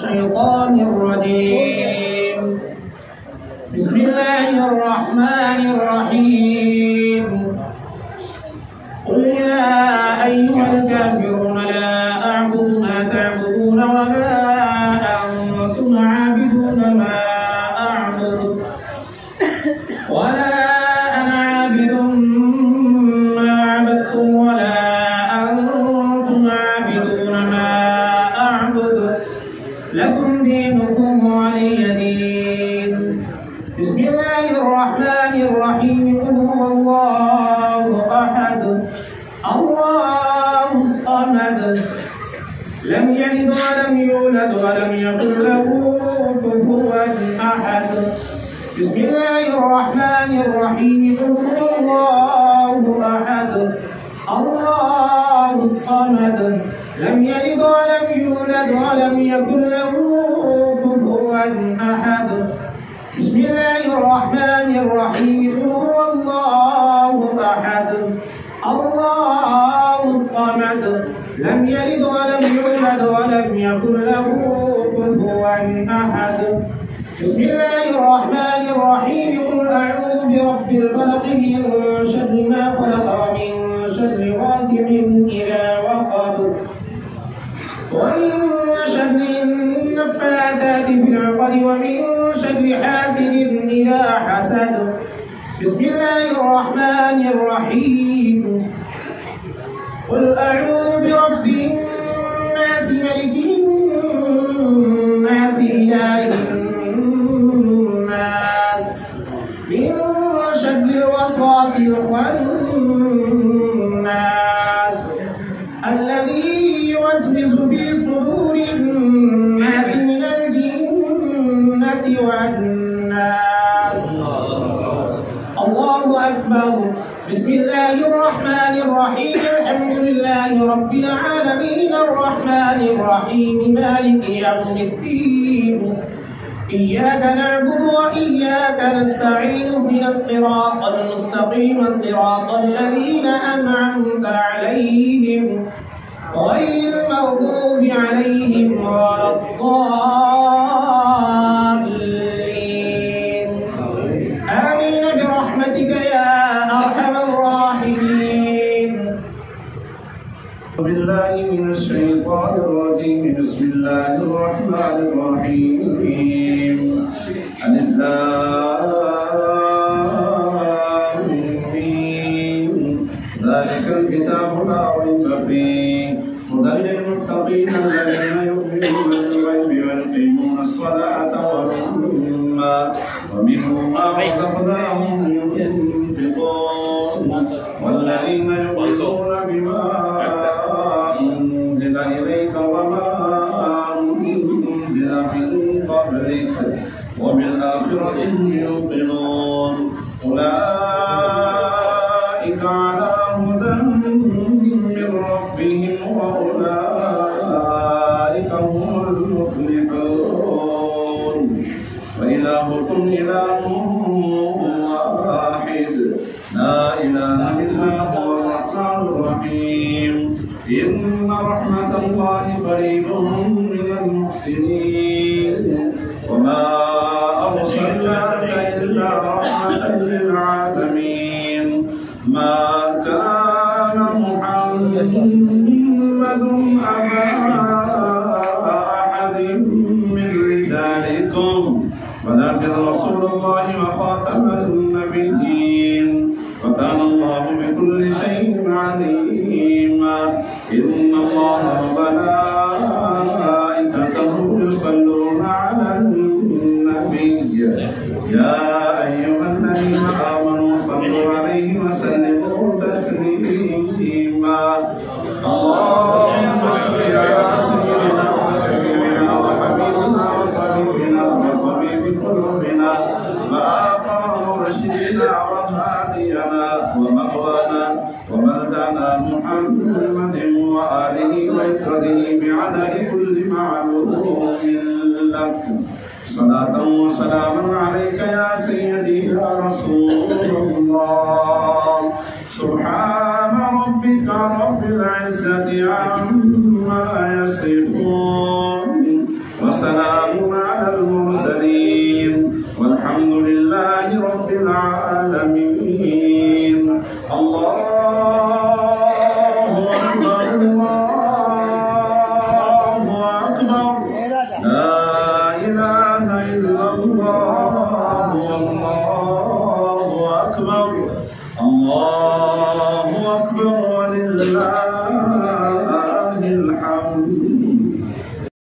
الشيطان الرجيم. بسم الله الرحمن الرحيم. قل يا أيها الكافرون لا أعبد ما تعبدون وما أنتم عابدون ما أعبد ولا أنا عابد ما عبدتم ولا أنتم عابدون ما أعبد لكم دينكم ولي دين. بسم الله الرحمن الرحيم. قل هو الله أحد الله الصمد لم يلد ولم يولد ولم يكن له كفوا أحد. بسم الله الرحمن الرحيم. قل هو الله أحد الله الصمد لم يلد ولم يولد ولم يكن له كفوا أحد. بسم الله الرحمن الرحيم. قل هو الله أحد الله الصمد لم يلد ولم يولد ولم يكن له كفوا أحد. بسم الله الرحمن الرحيم. قل أعوذ برب الفلق من شر ما خلق ومن شر غاسق إذا وقب ومن شر النفاثات في العقد ومن شر حاسد إذا حسد. بسم الله الرحمن الرحيم. قل أعوذ برب الناس ملك الناس إله الناس من شر الوسواس الخناس الذي يوسوس في صدور الناس من الجنة والناس. الله أكبر. بسم الله الرحمن الرحيم. الحمد لله رب العالمين الرحمن الرحيم مالك يوم الدين. إياك نعبد وإياك نستعين اهدنا الصراط المستقيم صراط الذين أنعمت عليهم غير المغضوب عليهم ولا الضالين. آمين برحمتك يا أرحم الراحمين. بالله من الشيطان الرجيم. بسم الله الرحمن الرحيم. ألف لام ميم. ذلك الكتاب لا ريب فيه هدى للمتقين الذين يؤمنون بالغيب ويقيمون الصلاة ومما رزقناهم ينفقون والذين يؤمنون بما أنزل إليك وما أنزل من قبلك وبالآخرة هم يوقنون أولئك على هدى من ربهم وأولئك هم المفلحون. وإلهكم إله واحد لا إله إلا هو الرحمن الرحيم. إن رحمة الله قريب من المحسنين. وما أرسلناك إلا رحمة للعالمين. ما كان محمد أبا أحد من رجالكم ولكن رسول الله وخاتم النبيين وكان الله بكل شيء عليما. إن الله وملائكته يصلون على النبي يا أيها الذين آمنوا صلوا عليه وسلموا تسليما. اللهم صل على سيدنا وسيدنا وحبيبنا وطبيبنا وطبيب قلوبنا وآخر مرشدنا وهادينا ومأوانا وملجأنا محمد وآله وإترته بعدد كل معلوم لك. صلاة وسلاما عليك يا سيدي يا رسول الله. سبحان ربك رب العزة عما يصفون وسلام على المرسلين والحمد لله رب العالمين. الله أكبر الله أكبر لا إله إلا الله والله أكبر الله أكبر ولله